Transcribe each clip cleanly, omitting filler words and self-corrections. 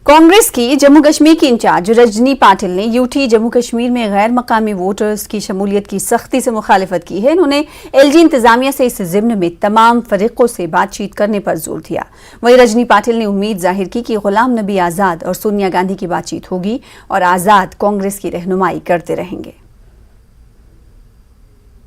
कांग्रेस की जम्मू कश्मीर की इंचार्ज रजनी पाटिल ने यूटी जम्मू कश्मीर में गैर मकामी वोटर्स की शमूलियत की सख्ती से मुखालिफत की है। इन्होंने एलजी इंतजामिया से इस ज़िम्न में तमाम फरीकों से बातचीत करने पर जोर दिया। वहीं रजनी पाटिल ने उम्मीद जाहिर की कि गुलाम नबी आज़ाद और सोनिया गांधी की बातचीत होगी और आज़ाद कांग्रेस की रहनुमाई करते रहेंगे।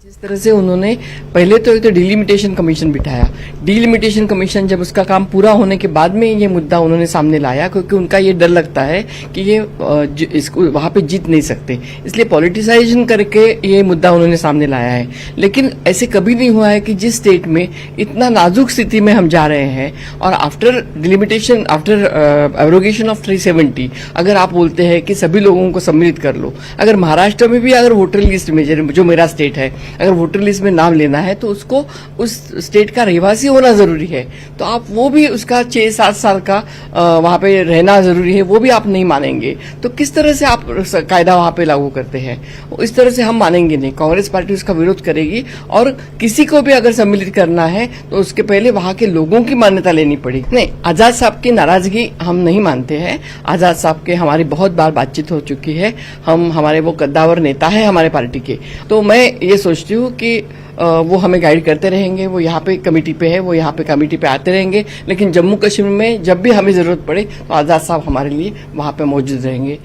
जिस तरह से उन्होंने पहले तो एक तो डिलिमिटेशन कमीशन बिठाया, डिलिमिटेशन कमीशन जब उसका काम पूरा होने के बाद में ये मुद्दा उन्होंने सामने लाया, क्योंकि उनका ये डर लगता है कि ये इसको वहां पे जीत नहीं सकते, इसलिए पॉलिटिसाइजेशन करके ये मुद्दा उन्होंने सामने लाया है। लेकिन ऐसे कभी नहीं हुआ है कि जिस स्टेट में इतना नाजुक स्थिति में हम जा रहे हैं और after delimitation, after abrogation of 370 अगर आप बोलते हैं कि सभी लोगों को सम्मिलित कर लो, अगर महाराष्ट्र में भी अगर वोटर लिस्ट में जो मेरा स्टेट है अगर वोटर लिस्ट में नाम लेना है तो उसको उस स्टेट का रहवासी होना जरूरी है, तो आप वो भी उसका 6-7 साल का वहां पे रहना जरूरी है, वो भी आप नहीं मानेंगे तो किस तरह से आप कायदा वहां पे लागू करते हैं? इस तरह से हम मानेंगे नहीं। कांग्रेस पार्टी उसका विरोध करेगी और किसी को भी अगर सम्मिलित करना है तो उसके पहले वहां के लोगों की मान्यता लेनी पड़ेगी। नहीं, आजाद साहब की नाराजगी हम नहीं मानते हैं। आजाद साहब के हमारी बहुत बार बातचीत हो चुकी है, हमारे वो कद्दावर नेता है हमारे पार्टी के, तो मैं ये सोचती हूँ कि वो हमें गाइड करते रहेंगे। वो यहाँ पे कमेटी पे है, वो यहाँ पे कमेटी पे आते रहेंगे, लेकिन जम्मू कश्मीर में जब भी हमें जरूरत पड़े तो आजाद साहब हमारे लिए वहाँ पे मौजूद रहेंगे।